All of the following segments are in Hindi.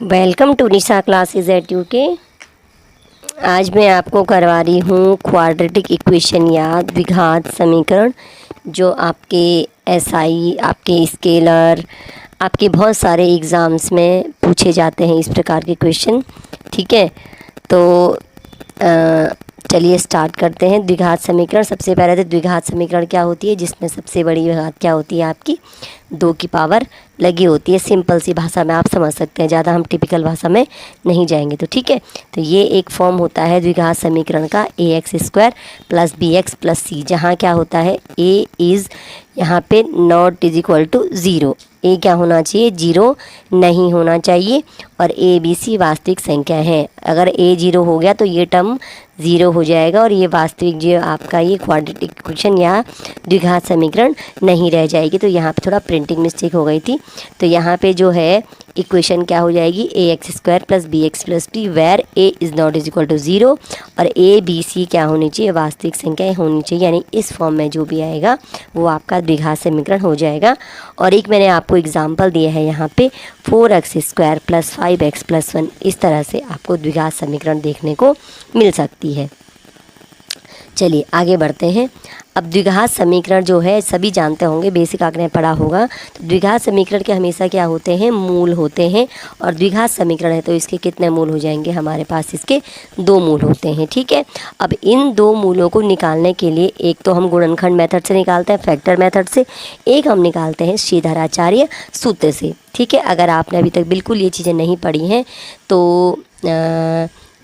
Welcome to Nisha classes at UK. आज मैं आपको करवा रही हूँ क्वाड्रेटिक इक्वेशन या द्विघात समीकरण, जो आपके एसआई, आपके स्केलर, आपके बहुत सारे एग्ज़ाम्स में पूछे जाते हैं इस प्रकार के क्वेश्चन। ठीक है, तो चलिए स्टार्ट करते हैं। द्विघात समीकरण, सबसे पहले तो द्विघात समीकरण क्या होती है, जिसमें सबसे बड़ी घात क्या होती है, आपकी 2 की पावर लगी होती है। सिंपल सी भाषा में आप समझ सकते हैं, ज़्यादा हम टिपिकल भाषा में नहीं जाएंगे। तो ठीक है, तो ये एक फॉर्म होता है द्विघात समीकरण का, ax² + bx + c, जहाँ क्या होता है a इज़ यहाँ पे नॉट इज इक्वल टू 0। ए क्या होना चाहिए, 0 नहीं होना चाहिए, और ए बी सी वास्तविक संख्या है। अगर ए 0 हो गया तो ये टर्म 0 हो जाएगा, और ये वास्तविक जो आपका ये क्वाड्रेटिक इक्वेशन या द्विघात समीकरण नहीं रह जाएगी। तो यहाँ पे थोड़ा प्रिंटिंग मिस्टेक हो गई थी। तो यहाँ पे जो है इक्वेशन क्या हो जाएगी, ax² + bx + c, where a is not is equal to 0, और ए बी सी क्या होनी चाहिए, वास्तविक संख्याएं होनी चाहिए। यानी इस फॉर्म में जो भी आएगा वो आपका द्विघात समीकरण हो जाएगा। और एक मैंने आपको एग्जांपल दिया है यहाँ पे, 4x² + 5x + 1, इस तरह से आपको द्विघात समीकरण देखने को मिल सकती है। चलिए आगे बढ़ते हैं। अब द्विघात समीकरण जो है सभी जानते होंगे, बेसिक आपने पढ़ा होगा। तो द्विघात समीकरण के हमेशा क्या होते हैं, मूल होते हैं। और द्विघात समीकरण है तो इसके कितने मूल हो जाएंगे, हमारे पास इसके 2 मूल होते हैं। ठीक है, अब इन 2 मूलों को निकालने के लिए एक तो हम गुणनखंड मेथड से निकालते हैं, फैक्टर मेथड से, एक हम निकालते हैं श्रीधराचार्य सूत्र से। ठीक है, अगर आपने अभी तक बिल्कुल ये चीज़ें नहीं पढ़ी हैं तो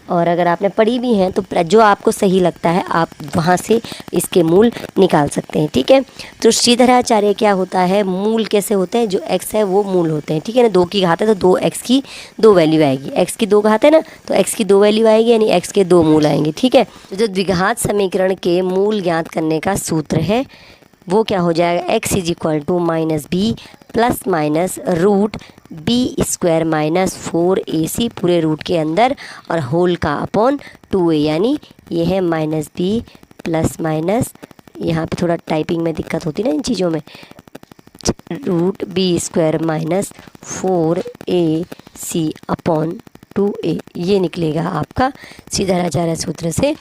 और अगर आपने पढ़ी भी हैं तो जो आपको सही लगता है आप वहाँ से इसके मूल निकाल सकते हैं। ठीक है, तो श्रीधराचार्य क्या होता है, मूल कैसे होते हैं, जो x है वो मूल होते हैं। ठीक है ना, 2 की घात है तो 2x की 2 वैल्यू आएगी, x की 2 घात है ना तो x की 2 वैल्यू आएगी, यानी x के 2 मूल आएंगे। ठीक है, तो जो द्विघात समीकरण के मूल ज्ञात करने का सूत्र है वो क्या हो जाएगा, x is equal to -b ± √b² - 4ac पूरे रूट के अंदर और होल का अपॉन 2a, यानी ये है -b ± यहाँ पे थोड़ा टाइपिंग में दिक्कत होती है ना इन चीज़ों में, √b² - 4ac अपॉन 2a, ये निकलेगा आपका श्रीधराचार्य सूत्र से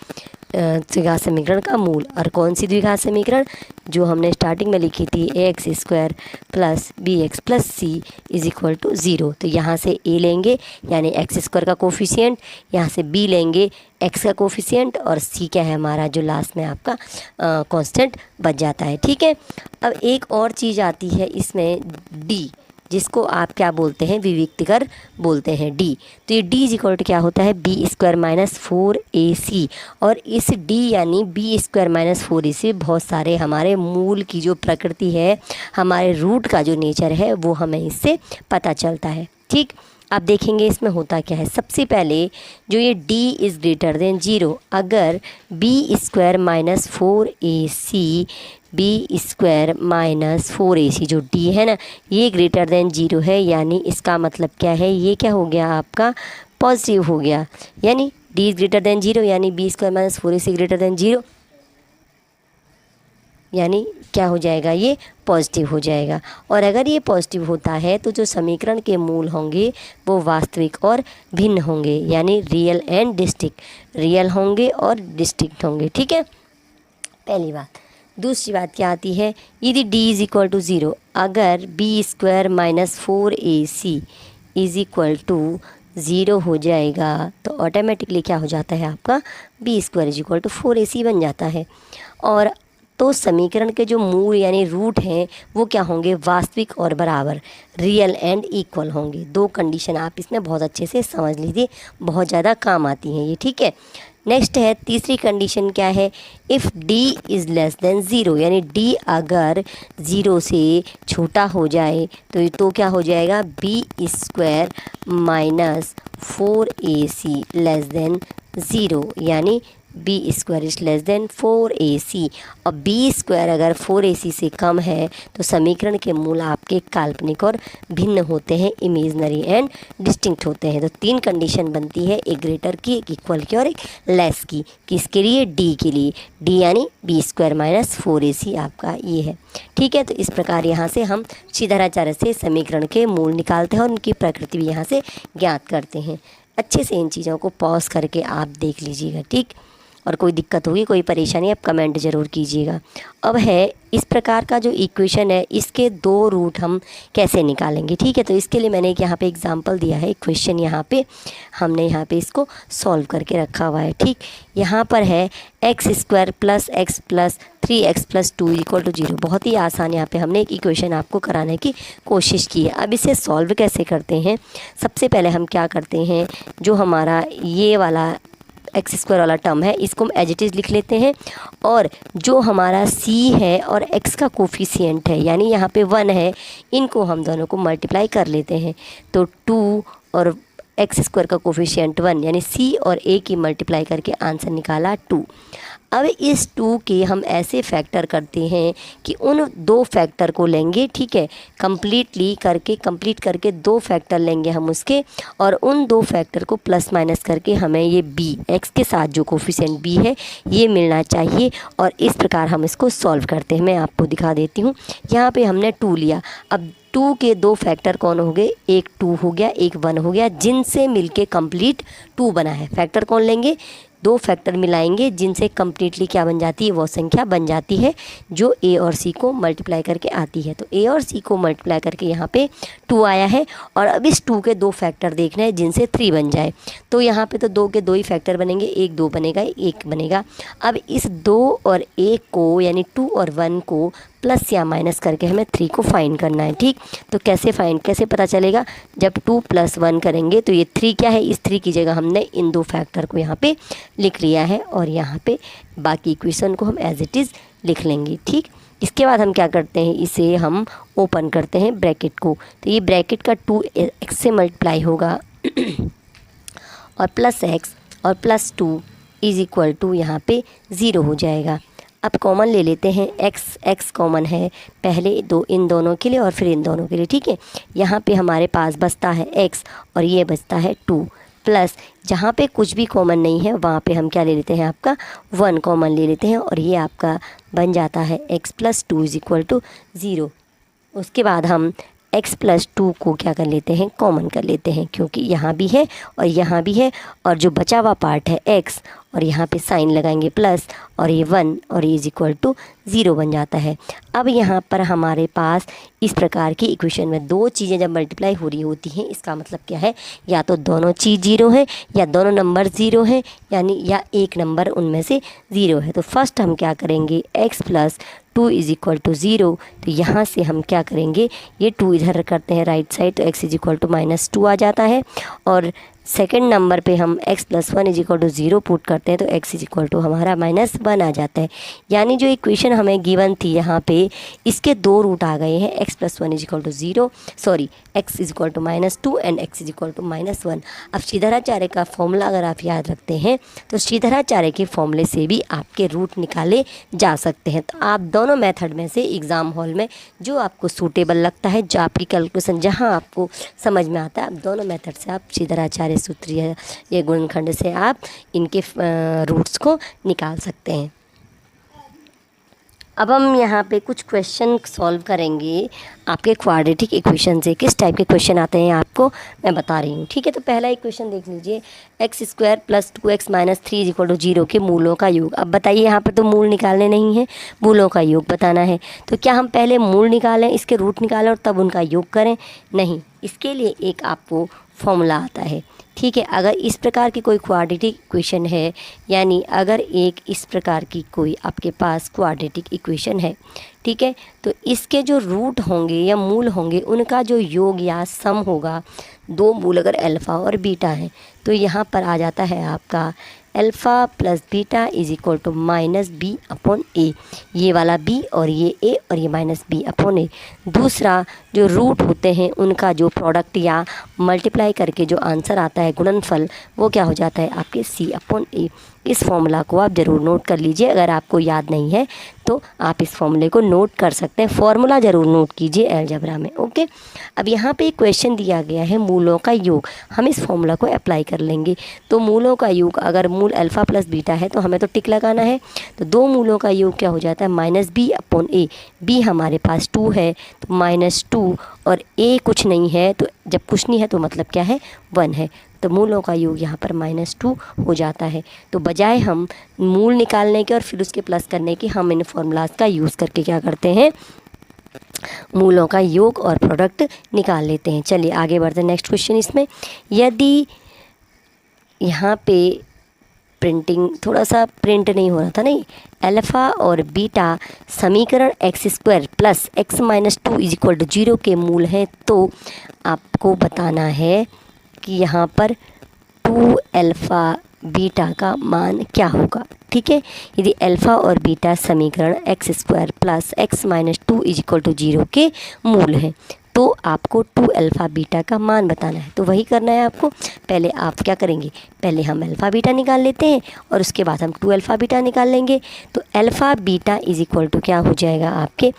द्विघात समीकरण का मूल। और कौन सी द्विघात समीकरण, जो हमने स्टार्टिंग में लिखी थी, ax² + bx + c is equal to 0। तो यहाँ से a लेंगे यानी x² का कोफिशिएंट, यहाँ से b लेंगे x का कोफिशिएंट, और c क्या है हमारा जो लास्ट में आपका कांस्टेंट बच जाता है। ठीक है, अब एक और चीज़ आती है इसमें d, जिसको आप क्या बोलते हैं, विविक्तिकर बोलते हैं, d। तो ये d इज इक्वल टू क्या होता है, b² - 4ac, और इस d यानी b² - 4ac बहुत सारे हमारे मूल की जो प्रकृति है, हमारे रूट का जो नेचर है वो हमें इससे पता चलता है। ठीक, अब देखेंगे इसमें होता क्या है। सबसे पहले जो ये d इज़ ग्रेटर देन 0, अगर b² - 4ac b² - 4ac जो d है ना, ये ग्रेटर देन 0 है, यानी इसका मतलब क्या है, ये क्या हो गया आपका पॉजिटिव हो गया। यानी d इज़ ग्रेटर देन 0 यानी b² - 4ac ग्रेटर देन 0, यानी क्या हो जाएगा, ये पॉजिटिव हो जाएगा। और अगर ये पॉजिटिव होता है तो जो समीकरण के मूल होंगे वो वास्तविक और भिन्न होंगे, यानी रियल एंड डिस्टिंक्ट, रियल होंगे और डिस्टिंक्ट होंगे। ठीक है, पहली बात। दूसरी बात क्या आती है, यदि d इज़ इक्वल टू 0, अगर b² - 4ac is equal to 0 हो जाएगा तो ऑटोमेटिकली क्या हो जाता है आपका, b² is equal to 4ac बन जाता है। और तो समीकरण के जो मूल यानी रूट हैं वो क्या होंगे, वास्तविक और बराबर, रियल एंड इक्वल होंगे। 2 कंडीशन आप इसमें बहुत अच्छे से समझ लीजिए, बहुत ज़्यादा काम आती हैं ये। ठीक है, नेक्स्ट है तीसरी कंडीशन क्या है, if d is less than 0, यानी d अगर 0 से छोटा हो जाए तो क्या हो जाएगा, b² - 4ac लेस देन 0, यानी B square is less than 4ac। और बी स्क्वायर अगर 4ac से कम है तो समीकरण के मूल आपके काल्पनिक और भिन्न होते हैं, इमेजनरी एंड डिस्टिंक्ट होते हैं। तो 3 कंडीशन बनती है, एक ग्रेटर की, एक इक्वल की और एक लेस की। किसके लिए? डी के लिए। डी यानी बी स्क्वायर माइनस 4ac आपका ये है। ठीक है, तो इस प्रकार यहाँ से हम श्रीधराचार्य से समीकरण के मूल निकालते हैं और उनकी प्रकृति भी यहाँ से ज्ञात करते हैं। अच्छे से इन चीज़ों को पॉज करके आप देख लीजिएगा, ठीक। और कोई दिक्कत होगी, कोई परेशानी, आप कमेंट ज़रूर कीजिएगा। अब है इस प्रकार का जो इक्वेशन है, इसके 2 रूट हम कैसे निकालेंगे, ठीक है। तो इसके लिए मैंने एक यहाँ पे एग्जांपल दिया है, इक्वेशन यहाँ पे हमने यहाँ पे इसको सॉल्व करके रखा हुआ है, ठीक। यहाँ पर है X square plus X plus 3x plus 2 equal to 0। बहुत ही आसान यहाँ पे हमने एक इक्वेशन आपको कराने की कोशिश की है। अब इसे सॉल्व कैसे करते हैं? सबसे पहले हम क्या करते हैं, जो हमारा ये वाला एक्स स्क्वायर वाला टर्म है इसको हम एज इट इज़ लिख लेते हैं, और जो हमारा c है और x का कोफिशिएंट है यानी यहाँ पे 1 है, इनको हम दोनों को मल्टीप्लाई कर लेते हैं। तो 2 और एक्स स्क्वायर का कोफिशिएंट 1 यानी c और a की मल्टीप्लाई करके आंसर निकाला 2। अब इस 2 के हम ऐसे फैक्टर करते हैं कि उन 2 फैक्टर को लेंगे, ठीक है, कंप्लीट करके 2 फैक्टर लेंगे हम उसके, और उन 2 फैक्टर को प्लस माइनस करके हमें ये b x के साथ जो कोफिशिएंट b है ये मिलना चाहिए। और इस प्रकार हम इसको सॉल्व करते हैं। मैं आपको दिखा देती हूँ। यहाँ पे हमने 2 लिया। अब 2 के 2 फैक्टर कौन हो गए? एक 2 हो गया, एक 1 हो गया, जिनसे मिलके कंप्लीट 2 बना है। फैक्टर कौन लेंगे? 2 फैक्टर मिलाएंगे जिनसे कम्प्लीटली क्या बन जाती है? वो संख्या बन जाती है जो a और c को मल्टीप्लाई करके आती है। तो a और c को मल्टीप्लाई करके यहाँ पे 2 आया है, और अब इस 2 के 2 फैक्टर देखना है जिनसे 3 बन जाए। तो यहाँ पे तो 2 के 2 ही फैक्टर बनेंगे, एक 2 बनेगा, एक बनेगा। अब इस 2 और 1 को यानी 2 और 1 को प्लस या माइनस करके हमें 3 को फाइंड करना है, ठीक। तो कैसे पता चलेगा? जब 2 + 1 करेंगे तो ये 3 क्या है, इस 3 की जगह हमने इन 2 फैक्टर को यहाँ पे लिख लिया है, और यहाँ पे बाकी इक्वेशन को हम एज इट इज़ लिख लेंगे, ठीक। इसके बाद हम क्या करते हैं, इसे हम ओपन करते हैं ब्रैकेट को। तो ये ब्रैकेट का 2x से मल्टीप्लाई होगा और प्लस x और प्लस 2 इज इक्वल टू यहाँ पे 0 हो जाएगा। अब कॉमन ले लेते हैं, x कॉमन है पहले इन दोनों के लिए और फिर इन दोनों के लिए, ठीक है। यहाँ पे हमारे पास बचता है x और ये बचता है 2, प्लस जहाँ पे कुछ भी कॉमन नहीं है वहाँ पे हम क्या ले लेते हैं, आपका 1 कॉमन ले लेते हैं, और ये आपका बन जाता है x + 2 इज इक्वल टू 0। उसके बाद हम x + 2 को क्या कर लेते हैं, कॉमन कर लेते हैं, क्योंकि यहाँ भी है और यहाँ भी है, और जो बचा हुआ पार्ट है x, और यहाँ पे साइन लगाएंगे प्लस, और ये 1 और ये इज इक्वल टू 0 बन जाता है। अब यहाँ पर हमारे पास इस प्रकार की इक्वेशन में 2 चीज़ें जब मल्टीप्लाई हो रही होती हैं, इसका मतलब क्या है, या तो दोनों चीज़ 0 है या दोनों नंबर 0 है, यानी या एक नंबर उनमें से 0 है। तो फर्स्ट हम क्या करेंगे, x + 2 इज इक्वल टू 0। तो यहाँ से हम क्या करेंगे, ये 2 इधर करते हैं राइट साइड, तो x इज इक्वल टू -2 आ जाता है, और सेकंड नंबर पे हम x + 1 is equal to 0 put करते हैं तो x इज इक्वल टू हमारा -1 आ जाता है। यानी जो इक्वेशन हमें गिवन थी यहाँ पे, इसके 2 रूट आ गए हैं, x + 1 is equal to 0, sorry x is equal to -2 and x is equal to -1। अब श्रीधराचार्य का फॉर्मूला अगर आप याद रखते हैं तो श्रीधराचार्य के फॉर्मूले से भी आपके रूट निकाले जा सकते हैं। तो आप दोनों मेथड में से एग्ज़ाम हॉल में जो आपको सूटेबल लगता है, जो आपकी कैलकुलेशन जहाँ आपको समझ में आता है, आप दोनों मेथड से आप श्रीधराचार्य सूत्र या गुणनखंड से आप इनके रूट्स को निकाल सकते हैं। अब हम यहाँ पे कुछ क्वेश्चन सॉल्व करेंगे आपके क्वाड्रेटिक इक्वेशन से। किस टाइप के क्वेश्चन आते हैं आपको मैं बता रही हूँ, ठीक है। तो पहला इक्वेशन देख लीजिए, x² + 2x - 3 is equal to 0 के मूलों का योग। अब बताइए, यहाँ पर तो मूल निकालने नहीं है, मूलों का योग बताना है। तो क्या हम पहले मूल निकालें, इसके रूट निकालें और तब उनका योग करें? नहीं, इसके लिए एक आपको फॉर्मूला आता है, ठीक है। अगर इस प्रकार की कोई क्वाड्रेटिक इक्वेशन है, यानी अगर एक इस प्रकार की कोई आपके पास क्वाड्रेटिक इक्वेशन है, ठीक है, तो इसके जो रूट होंगे या मूल होंगे उनका जो योग या सम होगा, 2 मूल अगर अल्फ़ा और बीटा है तो यहाँ पर आ जाता है आपका alpha plus beta is equal to minus B upon A, ये वाला बी और ये ए और ये माइनस बी अपॉन ए। दूसरा, जो रूट होते हैं उनका जो प्रोडक्ट या मल्टीप्लाई करके जो आंसर आता है गुणनफल, वो क्या हो जाता है आपके सी अपॉन ए। इस फॉर्मूला को आप ज़रूर नोट कर लीजिए, अगर आपको याद नहीं है तो आप इस फॉर्मूले को नोट कर सकते हैं। फॉर्मूला ज़रूर नोट कीजिए अलजेब्रा में, ओके। अब यहाँ पे एक क्वेश्चन दिया गया है मूलों का योग, हम इस फॉर्मूला को अप्लाई कर लेंगे। तो मूलों का योग, अगर मूल अल्फ़ा प्लस बीटा है तो हमें तो टिक लगाना है, तो दो मूलों का योग क्या हो जाता है माइनस बी अपॉन ए। बी हमारे पास 2 है तो माइनस 2, और ए कुछ नहीं है, तो जब कुछ नहीं है तो मतलब क्या है 1 है, तो मूलों का योग यहाँ पर -2 हो जाता है। तो बजाय हम मूल निकालने के और फिर उसके प्लस करने के, हम इन फॉर्मूलाज का यूज़ करके क्या करते हैं, मूलों का योग और प्रोडक्ट निकाल लेते हैं। चलिए आगे बढ़ते हैं नेक्स्ट क्वेश्चन। इसमें यदि यहाँ पे प्रिंटिंग थोड़ा सा प्रिंट नहीं हो रहा था, नहीं, अल्फ़ा और बीटा समीकरण x² plus x minus 2 is equal to 0 के मूल हैं, तो आपको बताना है कि यहाँ पर 2 अल्फ़ा बीटा का मान क्या होगा। ठीक है, यदि अल्फ़ा और बीटा समीकरण x² plus x minus 2 is equal to 0 के मूल हैं, तो आपको 2 अल्फ़ा बीटा का मान बताना है। तो वही करना है आपको। पहले आप क्या करेंगे, पहले हम अल्फ़ा बीटा निकाल लेते हैं और उसके बाद हम 2 अल्फ़ा बीटा निकाल लेंगे। तो alpha beta is equal to क्या हो जाएगा आपके,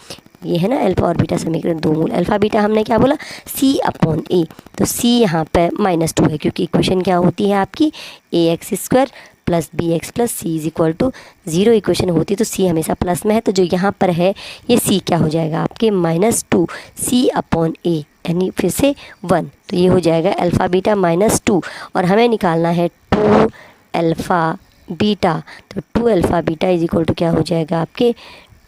ये है ना अल्फ़ा और बीटा समीकरण दो मूल, अल्फ़ा बीटा हमने क्या बोला c अपॉन ए, तो c यहाँ पे -2 है, क्योंकि इक्वेशन क्या होती है आपकी ax² plus B x plus C is equal to 0 equation होती है, तो c हमेशा प्लस में है, तो जो यहाँ पर है ये c क्या हो जाएगा आपके -2 c अपॉन ए, यानी फिर से 1, तो ये हो जाएगा अल्फ़ा बीटा -2, और हमें निकालना है 2 अल्फ़ा बीटा, तो 2 alpha beta is equal to क्या हो जाएगा आपके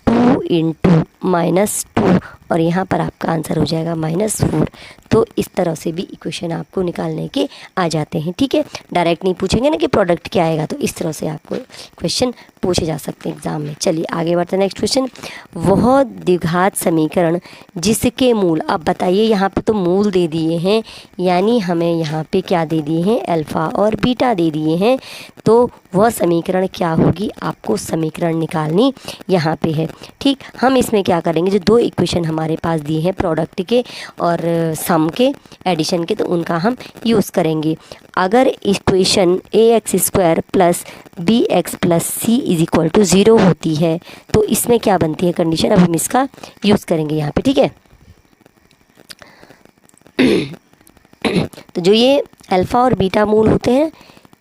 2 इंटू -2, और यहाँ पर आपका आंसर हो जाएगा -4। तो इस तरह से भी इक्वेशन आपको निकालने के आ जाते हैं। ठीक है, डायरेक्ट नहीं पूछेंगे ना कि प्रोडक्ट क्या आएगा, तो इस तरह से आपको क्वेश्चन पूछे जा सकते हैं एग्जाम में। चलिए आगे बढ़ते हैं नेक्स्ट क्वेश्चन। वह द्विघात समीकरण जिसके मूल, अब बताइए यहाँ पे तो मूल दे दिए हैं, यानी हमें यहाँ पे क्या दे दिए हैं, अल्फ़ा और बीटा दे दिए हैं, तो वह समीकरण क्या होगी, आपको समीकरण निकालनी यहाँ पे है। ठीक, हम इसमें क्या करेंगे, जो दो इक्वेशन हमारे पास दिए हैं प्रोडक्ट के और सम के, एडिशन के, तो उनका हम यूज़ करेंगे। अगर equation ax² plus B x plus C is equal to 0 होती है, तो इसमें क्या बनती है कंडीशन, अब हम इसका यूज़ करेंगे यहाँ पे। ठीक है, तो जो ये अल्फ़ा और बीटा मूल होते हैं,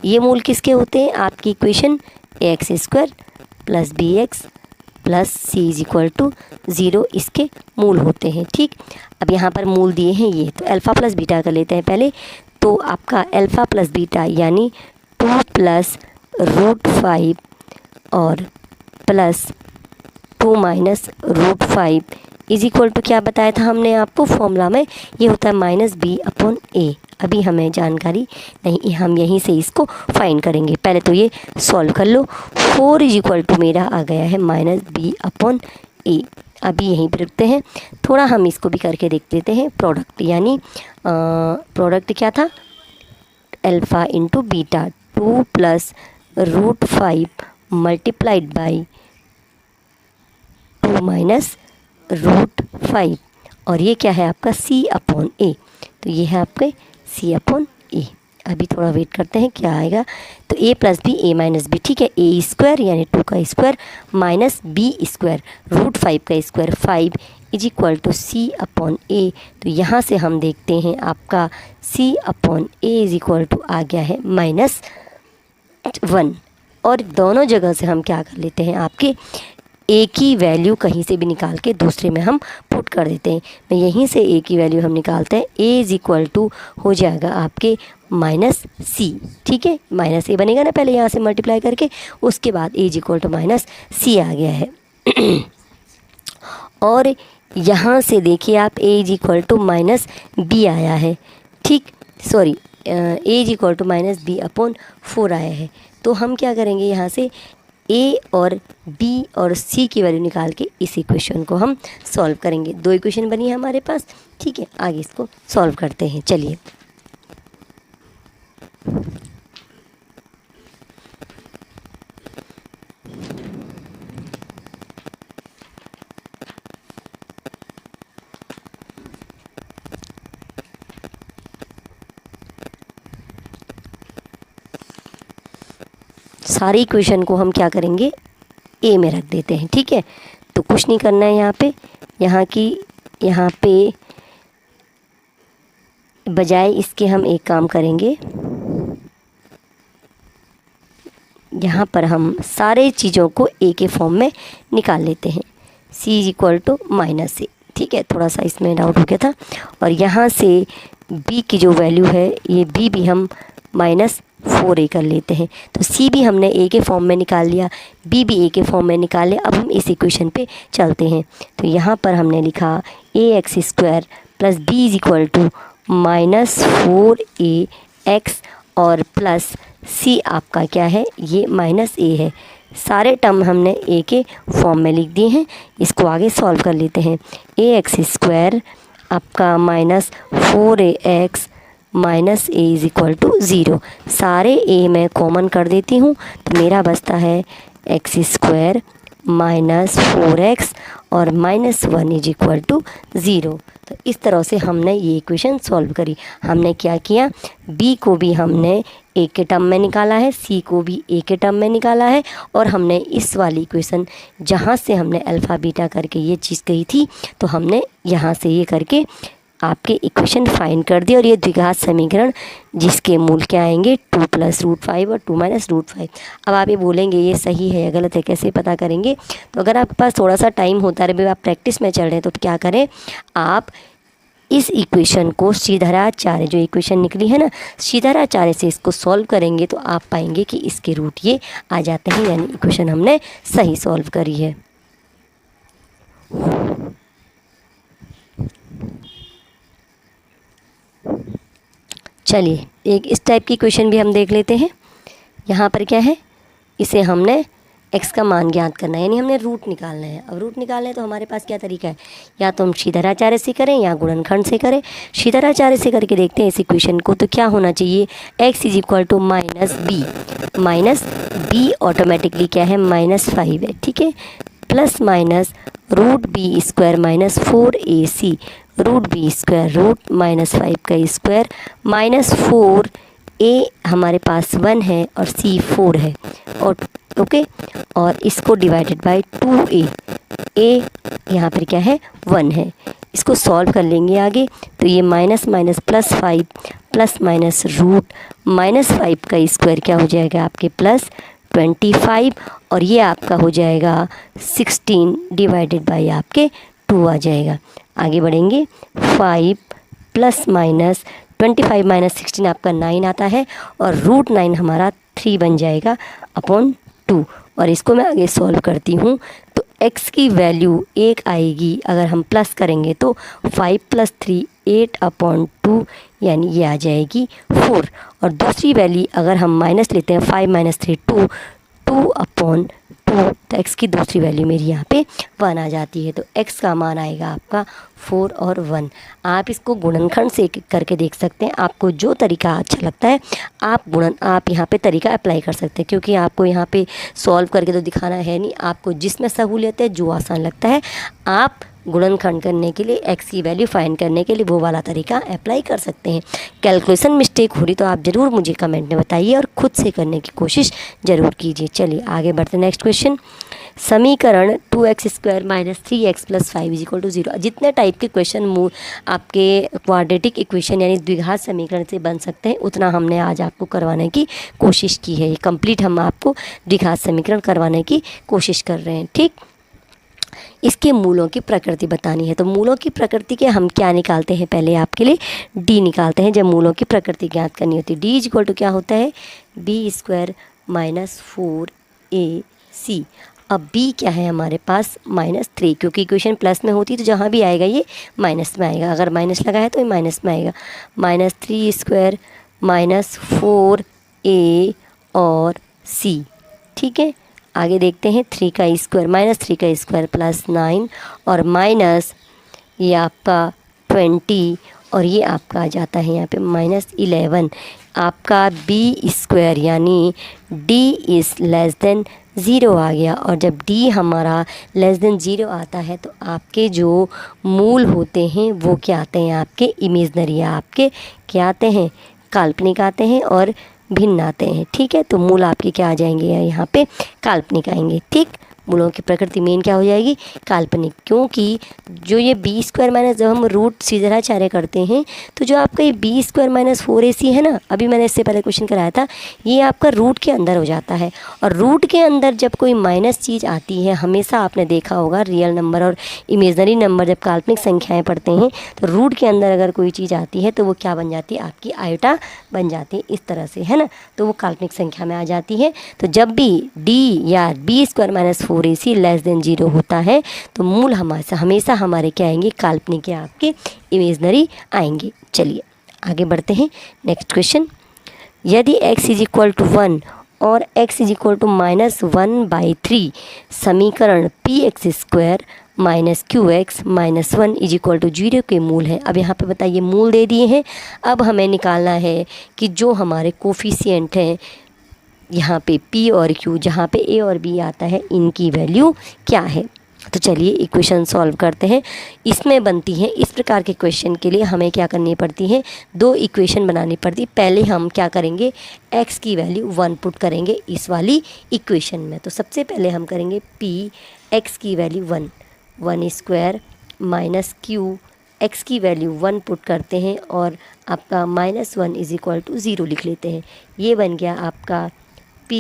ये मूल किसके होते हैं, आपकी equation ax² plus B x plus C is equal to 0 इसके मूल होते हैं। ठीक, अब यहाँ पर मूल दिए हैं ये, तो अल्फ़ा प्लस बीटा कर लेते हैं पहले। तो आपका अल्फ़ा प्लस बीटा यानी 2 प्लस √5 और plus 2 minus √5 is equal to क्या बताया था हमने आपको फॉर्मूला में, ये होता है -b अपॉन ए। अभी हमें जानकारी नहीं, हम यहीं से इसको फाइंड करेंगे। पहले तो ये सॉल्व कर लो। 4 इज इक्वल टू मेरा आ गया है -b अपॉन ए। अभी यहीं पर रुकते हैं, थोड़ा हम इसको भी करके देख लेते हैं। प्रोडक्ट यानी प्रोडक्ट क्या था, alpha into beta, 2 plus √5 multiplied by 2 minus √5, और ये क्या है आपका c अपॉन ए, तो ये है आपके c अपॉन ए। अभी थोड़ा वेट करते हैं क्या आएगा, तो a plus B a minus B. ठीक है, a² यानी 2 का स्क्वायर माइनस b² √5 का square 5 is equal to c upon A. तो यहाँ से हम देखते हैं आपका c upon A is equal to आ गया है -1, और दोनों जगह से हम क्या कर लेते हैं, आपके ए की वैल्यू कहीं से भी निकाल के दूसरे में हम पुट कर देते हैं। मैं यहीं से ए की वैल्यू हम निकालते हैं, ए इज इक्वल टू हो जाएगा आपके -c। ठीक है, -a बनेगा ना पहले यहाँ से मल्टीप्लाई करके, उसके बाद a is equal to -c आ गया है। और यहाँ से देखिए आप a is equal to -b आया है। ठीक, sorry, a is equal to -b upon 4 आया है। तो हम क्या करेंगे, यहाँ से ए और बी और सी की वैल्यू निकाल के इस इक्वेशन को हम सॉल्व करेंगे। दो इक्वेशन बनी है हमारे पास। ठीक है, आगे इसको सॉल्व करते हैं। चलिए सारी इक्वेशन को हम क्या करेंगे, ए में रख देते हैं। ठीक है, तो कुछ नहीं करना है यहाँ पे बजाय इसके हम एक काम करेंगे, यहाँ पर हम सारे चीज़ों को ए के फॉर्म में निकाल लेते हैं। सी इज इक्वल टू माइनस ए। ठीक है, थोड़ा सा इसमें डाउट हो गया था। और यहाँ से बी की जो वैल्यू है, ये बी भी हम -4a कर लेते हैं। तो सी भी हमने ए के फॉर्म में निकाल लिया, बी भी ए के फॉर्म में निकाल लिया। अब हम इस इक्वेशन पे चलते हैं। तो यहाँ पर हमने लिखा ax² plus b is equal to -4ax और प्लस सी आपका क्या है, ये -a है। सारे टर्म हमने ए के फॉर्म में लिख दिए हैं। इसको आगे सॉल्व कर लेते हैं। ax² आपका -4ax minus a is equal to 0। सारे ए मैं कॉमन कर देती हूँ, तो मेरा बचता है x² -4x और -1 इज इक्वल टू 0। तो इस तरह से हमने ये इक्वेशन सॉल्व करी। हमने क्या किया, b को भी हमने ए के टर्म में निकाला है, c को भी ए के टर्म में निकाला है, और हमने इस वाली इक्वेशन जहाँ से हमने अल्फ़ा बीटा करके ये चीज़ कही थी, तो हमने यहाँ से ये करके आपके इक्वेशन फाइंड कर दी। और ये द्विघात समीकरण जिसके मूल क्या आएंगे, 2 + √5 और 2 - √5। अब आप ये बोलेंगे ये सही है या गलत है, कैसे पता करेंगे? तो अगर आपके पास थोड़ा सा टाइम होता है, आप प्रैक्टिस में चल रहे हैं, तो क्या करें, आप इस इक्वेशन को सीधाराचार्य, जो इक्वेशन निकली है ना, सीधाराचार्य से इसको सॉल्व करेंगे तो आप पाएंगे कि इसके रूट ये आ जाते हैं, यानी इक्वेशन हमने सही सॉल्व करी है। चलिए एक इस टाइप की क्वेश्चन भी हम देख लेते हैं। यहाँ पर क्या है, इसे हमने x का मान ज्ञात करना है, यानी हमने रूट निकालना है। अब रूट निकालना है तो हमारे पास क्या तरीका है, या तो हम सीधाराचार्य से करें या गुणनखंड से करें। सीधाराचार्य से करके देखते हैं इस इक्वेशन को। तो क्या होना चाहिए, x is equal to -b automatically क्या है, -5 है। ठीक है, plus minus √b² -4ac √b² -5 का स्क्वायर -4a हमारे पास 1 है और c 4 है, और ओके, और इसको डिवाइडेड बाय 2a, a यहाँ पर क्या है, 1 है। इसको सॉल्व कर लेंगे आगे, तो ये +- +5 प्लस √-5 का स्क्वायर क्या हो जाएगा आपके +25, और ये आपका हो जाएगा 16 डिवाइडेड बाय आपके 2 आ जाएगा। आगे बढ़ेंगे, 5 +- 25 - 16 आपका 9 आता है, और √9 हमारा 3 बन जाएगा अपॉन 2। और इसको मैं आगे सॉल्व करती हूँ, तो x की वैल्यू 1 आएगी। अगर हम प्लस करेंगे तो 5 + 3 8/2, यानी ये आ जाएगी 4। और दूसरी वैल्यू अगर हम माइनस लेते हैं, 5 - 3 2/2, तो x की दूसरी वैल्यू मेरी यहाँ पे 1 आ जाती है। तो x का मान आएगा आपका 4 और 1। आप इसको गुणनखंड से करके देख सकते हैं, आपको जो तरीका अच्छा लगता है आप यहाँ पे तरीका अप्लाई कर सकते हैं, क्योंकि आपको यहाँ पे सॉल्व करके तो दिखाना है नहीं। आपको जिसमें सहूलियत है, जो आसान लगता है, आप गुणनखंड करने के लिए, x की वैल्यू फाइंड करने के लिए वो वाला तरीका अप्लाई कर सकते हैं। कैलकुलेशन मिस्टेक हो रही तो आप ज़रूर मुझे कमेंट में बताइए और ख़ुद से करने की कोशिश ज़रूर कीजिए। चलिए आगे बढ़ते हैं। नेक्स्ट क्वेश्चन, समीकरण 2x² - 3x + 5 = 0। जितने टाइप के क्वेश्चन आपके क्वाड्रेटिक इक्वेशन यानी द्विघात समीकरण से बन सकते हैं, उतना हमने आज आपको करवाने की कोशिश की है। कंप्लीट हम आपको द्विघात समीकरण करवाने की कोशिश कर रहे हैं। ठीक, इसके मूलों की प्रकृति बतानी है। तो मूलों की प्रकृति के हम क्या निकालते हैं, पहले आपके लिए d निकालते हैं। जब मूलों की प्रकृति ज्ञात करनी होती है, d इक्वल टू क्या होता है, b² -4ac। अब b क्या है हमारे पास, -3, क्योंकि इक्वेशन प्लस में होती है तो जहाँ भी आएगा ये माइनस में आएगा। अगर माइनस लगा है तो ये माइनस में आएगा। -3² -4a और c। ठीक है, आगे देखते हैं, 3 का स्क्वायर -3 का स्क्वायर +9 और माइनस ये आपका 20, और ये आपका आ जाता है यहाँ पे -11। आपका b² यानी d इज़ <0 आ गया। और जब d हमारा <0 आता है तो आपके जो मूल होते हैं वो क्या आते हैं, आपके इमेजनरी, आपके क्या आते हैं, काल्पनिक आते हैं। और भिन्न आते हैं। ठीक है, तो मूल आपके क्या आ जाएंगे, यहाँ पे काल्पनिक आएंगे। ठीक, मूलों की प्रकृति मेन क्या हो जाएगी, काल्पनिक, क्योंकि जो ये बी स्क्वायर माइनस, जब हम रूट सीधराचार्य करते हैं तो जो आपका ये बी स्क्वायर माइनस 4ac है ना, अभी मैंने इससे पहले क्वेश्चन कराया था, ये आपका रूट के अंदर हो जाता है। और रूट के अंदर जब कोई माइनस चीज़ आती है, हमेशा आपने देखा होगा रियल नंबर और इमेजनरी नंबर, जब काल्पनिक संख्याएँ पढ़ते हैं तो रूट के अंदर अगर कोई चीज़ आती है तो वो क्या बन जाती है, आपकी आयोटा बन जाती है, इस तरह से, है ना, तो वो काल्पनिक संख्या में आ जाती है। तो जब भी डी या b square minus 4ac less than 0 होता है तो मूल हमेशा हमारे क्या आएंगे, काल्पनिक या आपके इमेजनरी आएंगे। चलिए आगे बढ़ते हैं। नेक्स्ट क्वेश्चन, यदि x इज इक्वल टू 1 और x इज इक्वल टू -1/3 समीकरण p x square minus q x minus 1 is equal to 0 के मूल है। अब यहाँ पे बताइए, मूल दे दिए हैं, अब हमें निकालना है कि जो हमारे कोफिशिएंट हैं यहाँ पे p और q, जहाँ पे a और b आता है, इनकी वैल्यू क्या है। तो चलिए इक्वेशन सॉल्व करते हैं। इसमें बनती है, इस प्रकार के क्वेश्चन के लिए हमें क्या करनी पड़ती है, दो इक्वेशन बनानी पड़ती। पहले हम क्या करेंगे, x की वैल्यू 1 पुट करेंगे इस वाली इक्वेशन में। तो सबसे पहले हम करेंगे p x की value 1 square minus q x की वैल्यू 1 पुट करते हैं और आपका -1 इज इक्वल टू 0 लिख लेते हैं। ये बन गया आपका p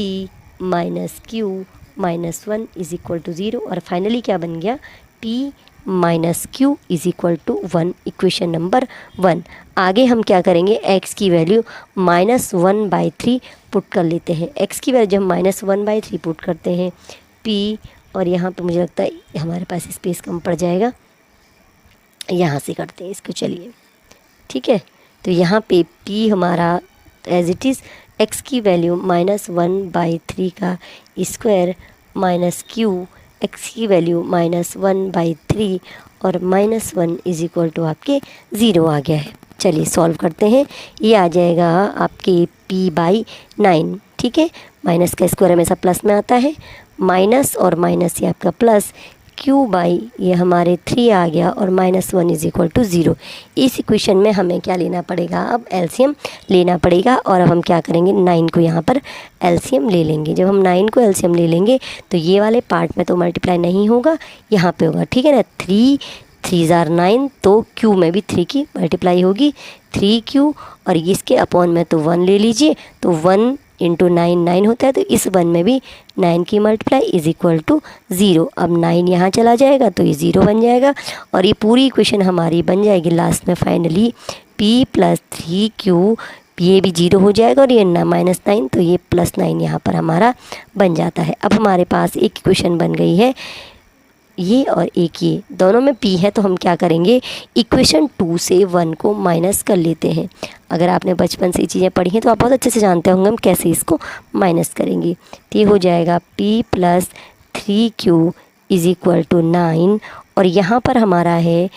minus q minus 1 is equal to 0 और फाइनली क्या बन गया, p minus q is equal to 1, equation number 1। आगे हम क्या करेंगे, x की वैल्यू -1/3 पुट कर लेते हैं। x की वैल्यू जब -1/3 पुट करते हैं p, और यहाँ पे मुझे लगता है हमारे पास स्पेस कम पड़ जाएगा, यहाँ से करते हैं इसको। चलिए ठीक है, तो यहाँ पे p हमारा एज इट इज़ x की वैल्यू -1/3 का स्क्वायर माइनस क्यू x की वैल्यू -1/3 और -1 इज इक्वल टू आपके 0 आ गया है। चलिए सॉल्व करते हैं। ये आ जाएगा आपके p/9। ठीक है, माइनस का स्क्वायर हमेशा प्लस में आता है, माइनस और माइनस ये आपका प्लस, q/ ये हमारे 3 आ गया और -1 इज इक्वल टू 0। इस इक्वेशन में हमें क्या लेना पड़ेगा, अब एलसीएम लेना पड़ेगा। और अब हम क्या करेंगे, 9 को यहाँ पर एलसीएम ले लेंगे। जब हम 9 को एलसीएम ले लेंगे तो ये वाले पार्ट में तो मल्टीप्लाई नहीं होगा, यहाँ पे होगा। ठीक है ना, 3 × 9, तो q में भी 3 की मल्टीप्लाई होगी, 3q, और इसके अपॉन में तो 1 ले लीजिए, तो 1 × 9 होता है, तो इस 1 में भी 9 की मल्टीप्लाई इज इक्वल टू 0। अब 9 यहाँ चला जाएगा तो ये 0 बन जाएगा और ये पूरी इक्वेशन हमारी बन जाएगी लास्ट में फाइनली p + 3q, ये भी 0 हो जाएगा और ये -9, तो ये +9 यहाँ पर हमारा बन जाता है। अब हमारे पास एक इक्वेशन बन गई है, ये और एक ये, दोनों में p है, तो हम क्या करेंगे, इक्वेशन 2 से 1 को माइनस कर लेते हैं। अगर आपने बचपन से ये चीज़ें पढ़ी हैं तो आप बहुत अच्छे से जानते होंगे हम कैसे इसको माइनस करेंगे। तो ये हो जाएगा p + 3q is equal to 9 और यहाँ पर हमारा है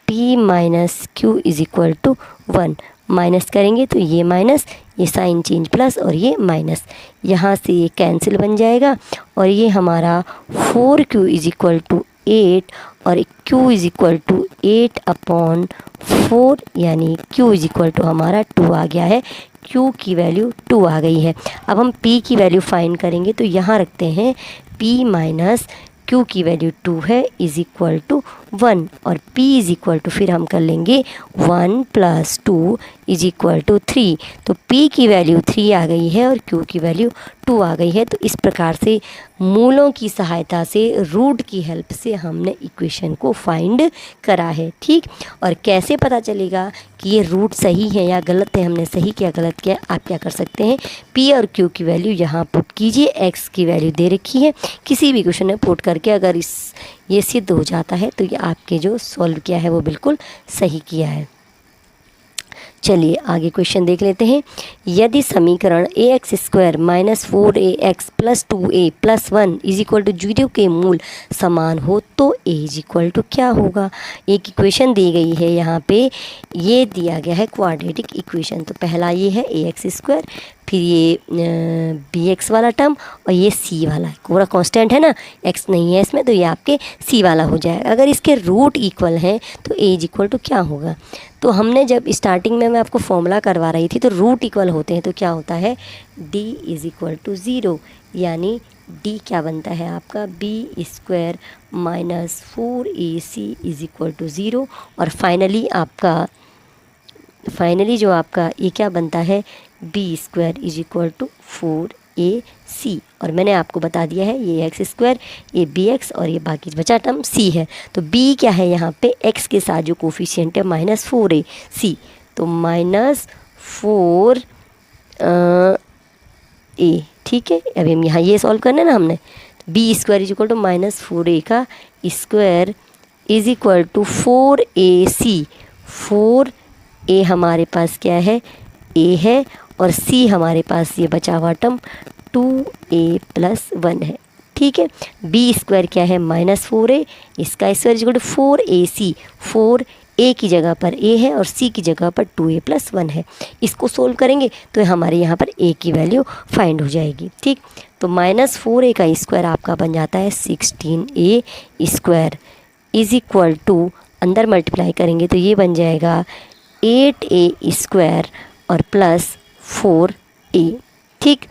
p - q is equal to 1। Minus करेंगे तो ये माइनस, ये साइन चेंज प्लस और ये माइनस, यहाँ से ये कैंसिल बन जाएगा और ये हमारा 4q इज इक्वल टू 8 और q इज इक्वल टू 8/4, यानी q इज इक्वल टू हमारा 2 आ गया है। q की वैल्यू 2 आ गई है। अब हम p की वैल्यू फाइंड करेंगे, तो यहाँ रखते हैं p माइनस q की वैल्यू 2 है इज इक्वल टू 1 और p इज इक्वल टू, फिर हम कर लेंगे 1 + 2 इज इक्वल टू 3। तो p की वैल्यू 3 आ गई है और q की वैल्यू 2 आ गई है। तो इस प्रकार से मूलों की सहायता से, रूट की हेल्प से हमने इक्वेशन को फाइंड करा है। ठीक, और कैसे पता चलेगा कि ये रूट सही है या गलत है, हमने सही क्या गलत किया, आप क्या कर सकते हैं, p और q की वैल्यू यहाँ पुट कीजिए। x की वैल्यू दे रखी है, किसी भी क्वेश्चन में पुट करके अगर ये सिद्ध हो जाता है तो ये आपके जो सॉल्व किया है वो बिल्कुल सही किया है। चलिए आगे क्वेश्चन देख लेते हैं। यदि समीकरण ax² - 4ax + 2a + 1 is equal to 0 के मूल समान हो तो a इज इक्वल टू क्या होगा। एक इक्वेशन दी गई है, यहाँ पे ये दिया गया है क्वाड्रेटिक इक्वेशन। तो पहला ये है ax², फिर ये बी एक्स वाला टर्म और ये सी वाला पूरा कांस्टेंट है ना, एक्स नहीं है इसमें, तो ये आपके सी वाला हो जाएगा। अगर इसके रूट इक्वल हैं तो ए इज इक्वल टू क्या होगा, तो हमने जब स्टार्टिंग में मैं आपको फॉर्मूला करवा रही थी तो रूट इक्वल होते हैं तो क्या होता है, D is equal to zero, यानी डी क्या बनता है आपका b square minus 4ac is equal to zero. और फाइनली जो आपका ये क्या बनता है, b square is equal to 4ac। और मैंने आपको बता दिया है ये एक्स स्क्वायर, ये बी एक्स और ये बाकी बचा टर्म सी है। तो बी क्या है यहाँ पे, एक्स के साथ जो कोफिशिएंट है -4ac, तो -4 ए, ठीक है। अभी हम यहाँ ये सॉल्व करना है ना हमने, b square is equal to -4a का square is equal to 4ac। 4a हमारे पास क्या है, a है, और c हमारे पास ये बचा हुआ टर्म 2a + 1 है, ठीक है। बी स्क्वायर क्या है, -4a, इसका square is equal to 4ac। 4a की जगह पर a है और c की जगह पर 2a + 1 है। इसको सोल्व करेंगे तो हमारे यहाँ पर a की वैल्यू फाइंड हो जाएगी, ठीक। तो -4a का स्क्वायर आपका बन जाता है 16a square is equal to, अंदर मल्टीप्लाई करेंगे तो ये बन जाएगा 8a स्क्वायर और +4a, ठीक।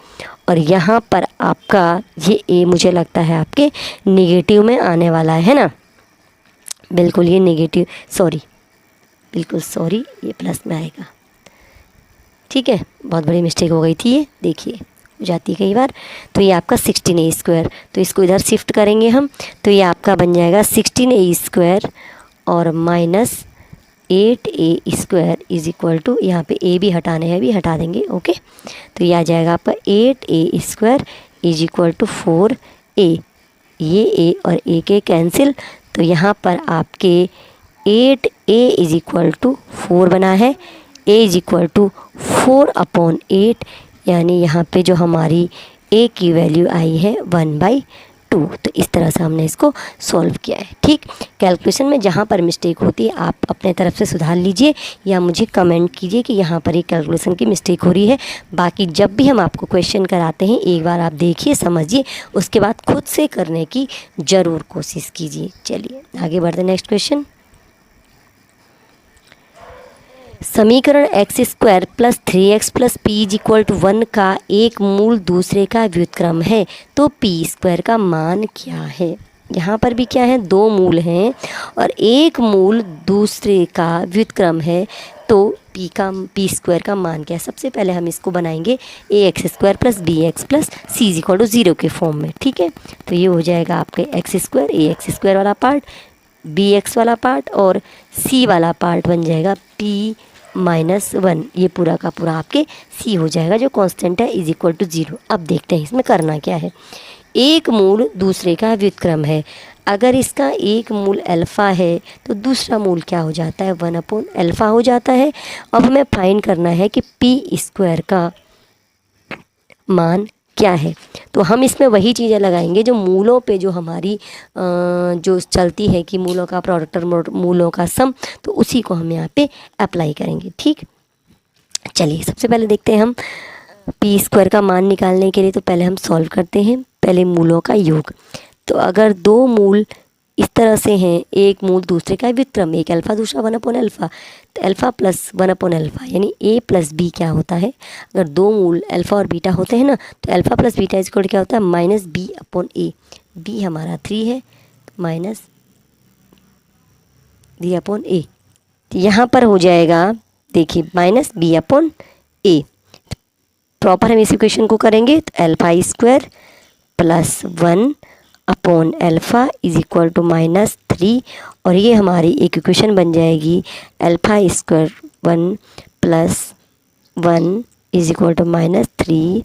और यहाँ पर आपका ये a मुझे लगता है आपके नेगेटिव में आने वाला है ना, बिल्कुल ये नेगेटिव, सॉरी ये प्लस में आएगा, ठीक है। बहुत बड़ी मिस्टेक हो गई थी ये, देखिए हो जाती है कई बार। तो ये आपका 16a स्क्वायर, तो इसको इधर शिफ्ट करेंगे हम, तो ये आपका बन जाएगा 16a स्क्वायर और -8a square is equal to, यहाँ पे a भी हटाने हैं, भी हटा देंगे, ओके। तो ये आ जाएगा आपका 8a square is equal to 4a, ये a और a के कैंसिल, तो यहाँ पर आपके 8a इज इक्वल टू 4 बना है, a इज इक्वल टू 4/8, यानी यहाँ पे जो हमारी a की वैल्यू आई है 1/2। तो इस तरह से हमने इसको सॉल्व किया है, ठीक। कैलकुलेशन में जहाँ पर मिस्टेक होती है आप अपने तरफ से सुधार लीजिए या मुझे कमेंट कीजिए कि यहाँ पर एक कैलकुलेशन की मिस्टेक हो रही है। बाकी जब भी हम आपको क्वेश्चन कराते हैं एक बार आप देखिए, समझिए, उसके बाद खुद से करने की ज़रूर कोशिश कीजिए। चलिए आगे बढ़ते हैं, नेक्स्ट क्वेश्चन। समीकरण x square plus 3x plus p is equal to 1 का एक मूल दूसरे का व्युत्क्रम है, तो पी स्क्वायर का मान क्या है। यहाँ पर भी क्या है, दो मूल हैं और एक मूल दूसरे का व्युत्क्रम है, तो पी स्क्वायर का मान क्या है। सबसे पहले हम इसको बनाएंगे ax square plus B x plus C is equal to 0 के फॉर्म में, ठीक है। तो ये हो जाएगा आपके एक्स स्क्वायर, ax स्क्वायर वाला पार्ट, बी एक्स वाला पार्ट और सी वाला पार्ट बन जाएगा p-1, ये पूरा का पूरा आपके c हो जाएगा जो कांस्टेंट है इज इक्वल टू 0। अब देखते हैं इसमें करना क्या है। एक मूल दूसरे का व्युत्क्रम है, अगर इसका एक मूल अल्फ़ा है तो दूसरा मूल क्या हो जाता है, 1/अल्फ़ा हो जाता है। अब हमें फाइंड करना है कि पी स्क्वायर का मान क्या है, तो हम इसमें वही चीज़ें लगाएंगे जो मूलों पे जो हमारी जो चलती है कि मूलों का प्रोडक्ट और मूलों का सम, तो उसी को हम यहाँ पे अप्लाई करेंगे, ठीक। चलिए सबसे पहले देखते हैं हम पी स्क्वायर का मान निकालने के लिए, तो पहले हम सॉल्व करते हैं पहले मूलों का योग। तो अगर दो मूल इस तरह से हैं, एक मूल दूसरे का व्युत्क्रम, एक अल्फ़ा दूसरा 1/अल्फ़ा, तो अल्फ़ा प्लस 1/अल्फ़ा यानी a प्लस बी क्या होता है। अगर दो मूल अल्फ़ा और बीटा होते हैं ना, तो alpha plus beta is equal to क्या होता है, -b/a। b हमारा 3 है, -b/a, तो यहाँ पर हो जाएगा देखिए -b/a। प्रॉपर हम इस इक्वेशन को करेंगे तो अल्फ़ा स्क्वायर प्लस 1/अल्फ़ा इज इक्वल टू -3, और ये हमारी एक इक्वेशन बन जाएगी alpha square 1 + 1 is equal to -3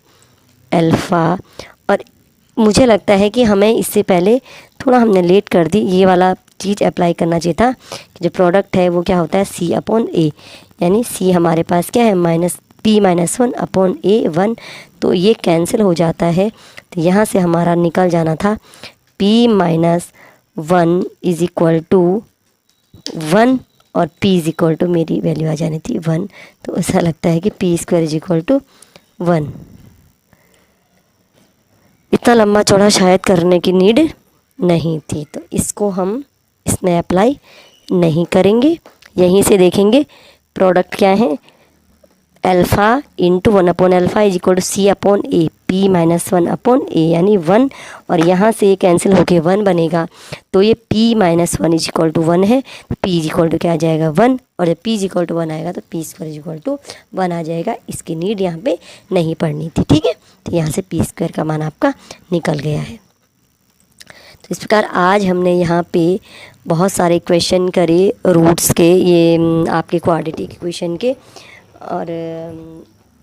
alpha. और मुझे लगता है कि हमें इससे पहले थोड़ा हमने लेट कर दी, ये वाला चीज़ अप्लाई करना चाहिए था कि जो प्रोडक्ट है वो क्या होता है c/a, यानी c हमारे पास क्या है p-1/a 1, तो ये कैंसिल हो जाता है। तो यहाँ से हमारा निकल जाना था p-1 इज इक्वल टू 1 और p इज इक्वल टू मेरी वैल्यू आ जानी थी 1, तो ऐसा लगता है कि p square is equal to 1। इतना लंबा चौड़ा शायद करने की नीड नहीं थी, तो इसको हम इसमें अप्लाई नहीं करेंगे। यहीं से देखेंगे प्रोडक्ट क्या है, alpha into 1 upon alpha is equal to C upon A, P minus 1 upon A, यानी 1, और यहाँ से ये कैंसिल होके 1 बनेगा, तो ये p minus 1 is equal to 1 है, तो p इज इक्वल टू क्या आ जाएगा 1, और जब p इज इक्वल टू 1 आएगा तो p square is equal to 1 आ जाएगा। इसकी नीड यहाँ पे नहीं पड़नी थी, ठीक है। तो यहाँ से p स्क्वायर का मान आपका निकल गया है। तो इस प्रकार आज हमने यहाँ पे बहुत सारे क्वेश्चन करे रूट्स के, ये आपके क्वाड्रेटिक इक्वेशन के, और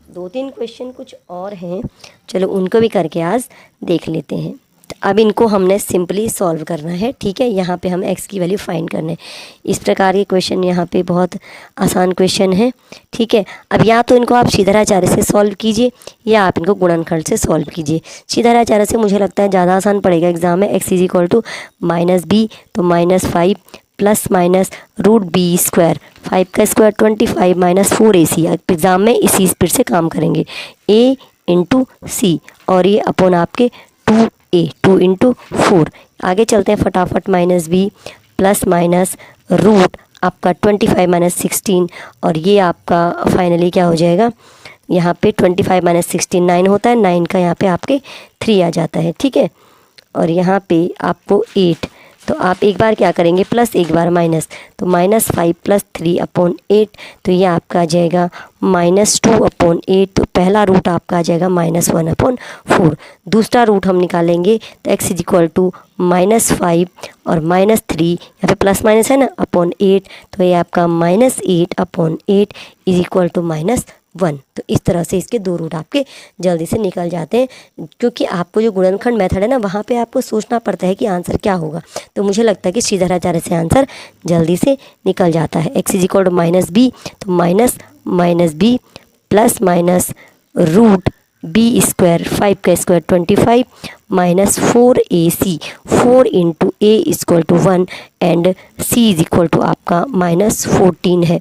2-3 क्वेश्चन कुछ और हैं, चलो उनको भी करके आज देख लेते हैं। तो अब इनको हमने सिंपली सॉल्व करना है, ठीक है। यहाँ पे हम x की वैल्यू फाइंड करने, इस प्रकार के क्वेश्चन यहाँ पे बहुत आसान क्वेश्चन है, ठीक है। अब या तो इनको आप सीधाचार्य से सॉल्व कीजिए या आप इनको गुणनखंड से सॉल्व कीजिए। सीधाचार्य से मुझे लगता है ज़्यादा आसान पड़ेगा एग्जाम में। x is equal to -b, तो -5 plus minus root B square, 5 का स्क्वायर 25 माइनस 4ac। एग्ज़ाम में इसी स्पीड से काम करेंगे, a इंटू सी, और ये अपॉन आपके 2a, 2 इंटू 4। आगे चलते हैं फटाफट, -b प्लस माइनस रूट आपका 25 माइनस 16, और ये आपका फाइनली क्या हो जाएगा, यहाँ पे 25 माइनस 16 9 होता है, 9 का यहाँ पे आपके 3 आ जाता है, ठीक है। और यहाँ पे आपको 8, तो आप एक बार क्या करेंगे प्लस, एक बार माइनस, तो -5 प्लस 3 अपॉन 8, तो ये आपका आ जाएगा -2 अपॉन 8। तो पहला रूट आपका आ जाएगा -1 अपॉन 4। दूसरा रूट हम निकालेंगे तो x इज इक्वल टू -5 और -3, यहाँ पे प्लस माइनस है ना, अपॉन 8, तो ये आपका -8 अपॉन 8 इज इक्वल टू -1। तो इस तरह से इसके 2 रूट आपके जल्दी से निकल जाते हैं, क्योंकि आपको जो गुणनखंड मेथड है ना, वहाँ पे आपको सोचना पड़ता है कि आंसर क्या होगा। तो मुझे लगता है कि सीधाचार्य से आंसर जल्दी से निकल जाता है। x is equal to -b, तो minus b plus minus root B square, 5 का square 25 minus 4ac, 4 into a equal to 1 and c is equal to आपका -14 है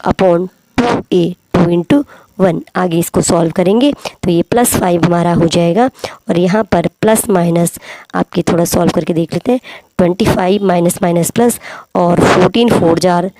अपॉन 2a, 2 इंटू 1। आगे इसको सॉल्व करेंगे तो ये +5 हमारा हो जाएगा, और यहाँ पर प्लस माइनस आपके थोड़ा सॉल्व करके देख लेते हैं, 25 माइनस माइनस प्लस, और 14 4 जार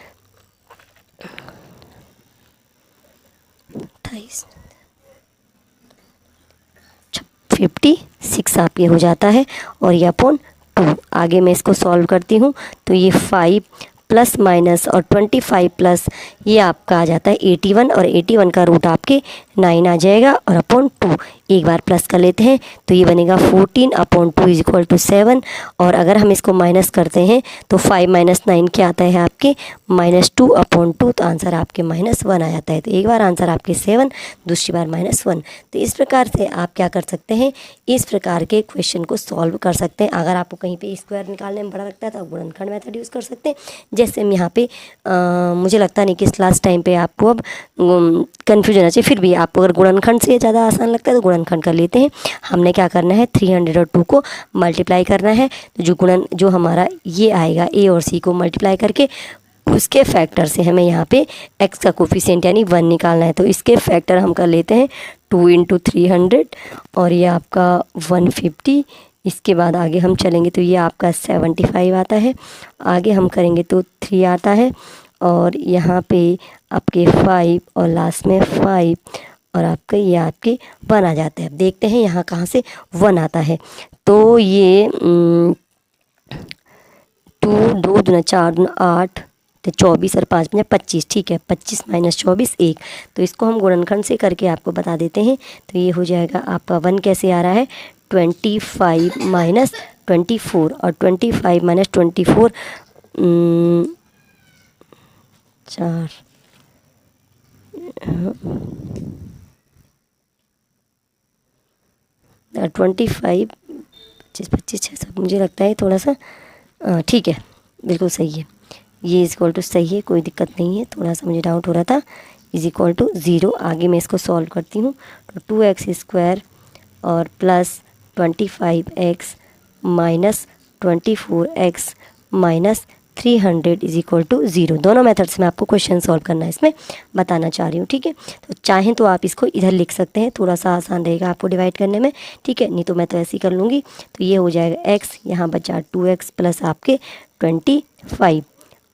56 आप ये हो जाता है, और ये अपॉन 2। आगे मैं इसको सॉल्व करती हूँ तो ये 5 प्लस माइनस और 25 प्लस ये आपका आ जाता है 81, और 81 का रूट आपके 9 आ जाएगा, और अपॉन 2 एक बार प्लस कर लेते हैं तो ये बनेगा 14 अपॉन 2 इज इक्वल टू 7। और अगर हम इसको माइनस करते हैं तो 5 माइनस 9 क्या आता है आपके -2 अपॉन 2, तो आंसर आपके -1 आ जाता है। तो एक बार आंसर आपके 7, दूसरी बार -1। तो इस प्रकार से आप क्या कर सकते हैं, इस प्रकार के क्वेश्चन को सॉल्व कर सकते हैं। अगर आपको कहीं पे स्क्वायर निकालने में बड़ा लगता है तो आप गुणनखंड मेथड यूज़ कर सकते हैं। जैसे हम यहाँ पे मुझे लगता नहीं कि इस लास्ट टाइम पे आपको अब कन्फ्यूजन होना चाहिए, फिर भी आपको अगर गुणनखंड से ज़्यादा आसान लगता है तो गुणनखंड कर लेते हैं। हमने क्या करना है, 300 और 2 को मल्टीप्लाई करना है, तो जो हमारा ये आएगा a और c को मल्टीप्लाई करके उसके फैक्टर से हमें यहाँ पे x का कोफिशिएंट यानी 1 निकालना है। तो इसके फैक्टर हम कर लेते हैं 2 इंटू 300, और ये आपका 150। इसके बाद आगे हम चलेंगे तो ये आपका 75 आता है, आगे हम करेंगे तो 3 आता है, और यहाँ पे आपके 5 और लास्ट में 5, और आपका ये आपके 1 आ जाता है। अब देखते हैं यहाँ कहाँ से 1 आता है, तो ये 2 2 दूना 4 दूना 8, तो 24 और 5 में 25, ठीक है। 25 माइनस 24 1, तो इसको हम गुणनखंड से करके आपको बता देते हैं। तो ये हो जाएगा आपका 1 कैसे आ रहा है, 25 माइनस 24, और 25 माइनस 24 4 25 25 25 6 मुझे लगता है थोड़ा सा ठीक है, बिल्कुल सही है। ये इज इक्वल टू सही है, कोई दिक्कत नहीं है, थोड़ा सा मुझे डाउट हो रहा था। Is equal to 0। आगे मैं इसको सॉल्व करती हूँ, तो 2x स्क्वायर और plus 25x minus 24x minus 300 is equal to 0। दोनों मेथड से मैं आपको क्वेश्चन सॉल्व करना है इसमें बताना चाह रही हूँ, ठीक है। तो चाहें तो आप इसको इधर लिख सकते हैं, थोड़ा सा आसान रहेगा आपको डिवाइड करने में, ठीक है। नहीं तो मैं तो ऐसे ही कर लूँगी। तो ये हो जाएगा x, यहाँ बचा 2x प्लस आपके 25,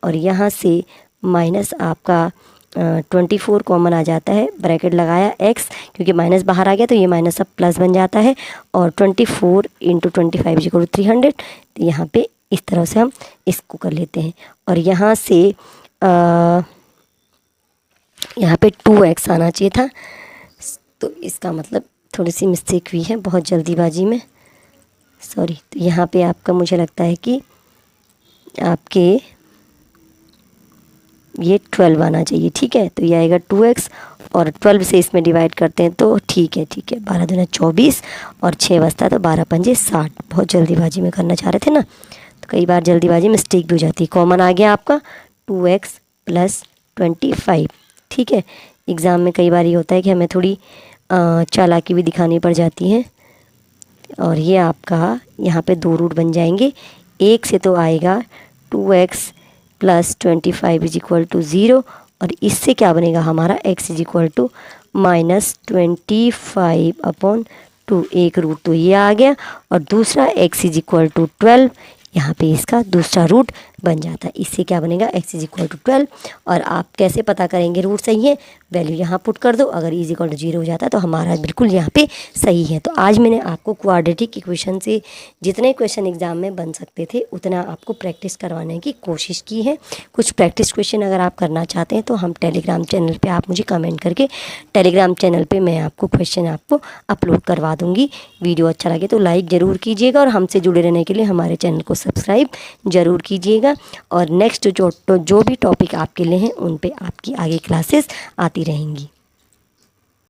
और यहाँ से माइनस आपका 24 कॉमन आ जाता है, ब्रैकेट लगाया x, क्योंकि माइनस बाहर आ गया तो ये माइनस अब प्लस बन जाता है, और 24 इंटू 25 इक्वल 300। तो यहाँ पे इस तरह से हम इसको कर लेते हैं, और यहाँ से यहाँ पे 2x आना चाहिए था, तो इसका मतलब थोड़ी सी मिस्टेक हुई है बहुत जल्दीबाजी में, सॉरी। तो यहाँ पे आपका मुझे लगता है कि आपके ये 12 आना चाहिए, ठीक है। तो ये आएगा 2x, और 12 से इसमें डिवाइड करते हैं तो ठीक है, ठीक है। 12 दूना 24 और 6 बचता तो 12 पंजे 60। बहुत जल्दीबाजी में करना चाह रहे थे ना, तो कई बार जल्दीबाजी मिस्टेक भी हो जाती है। कॉमन आ गया आपका 2x प्लस 25, ठीक है। एग्ज़ाम में कई बार ये होता है कि हमें थोड़ी चालाकी भी दिखानी पड़ जाती है, और ये आपका यहाँ पे 2 रूट बन जाएंगे। एक से तो आएगा 2x plus 25 is equal to 0, और इससे क्या बनेगा हमारा x is equal to minus 25/2। एक रूट तो ये आ गया, और दूसरा x इज इक्वल टू 12, यहाँ पे इसका दूसरा रूट बन जाता है। इससे क्या बनेगा x इज इक्वल टू 12। और आप कैसे पता करेंगे रूट सही है, वैल्यू यहाँ पुट कर दो, अगर इज इक्वल टू 0 हो जाता है तो हमारा बिल्कुल यहाँ पे सही है। तो आज मैंने आपको क्वाड्रेटिक इक्वेशन से जितने क्वेश्चन एग्जाम में बन सकते थे उतना आपको प्रैक्टिस करवाने की कोशिश की है। कुछ प्रैक्टिस क्वेश्चन अगर आप करना चाहते हैं तो हम टेलीग्राम चैनल पर आप मुझे कमेंट करके टेलीग्राम चैनल पर मैं आपको क्वेश्चन आपको अपलोड करवा दूँगी। वीडियो अच्छा लगे तो लाइक ज़रूर कीजिएगा, और हमसे जुड़े रहने के लिए हमारे चैनल को सब्सक्राइब ज़रूर कीजिएगा। और नेक्स्ट जो भी टॉपिक आपके लिए हैं उन पे आपकी आगे क्लासेस आती रहेंगी।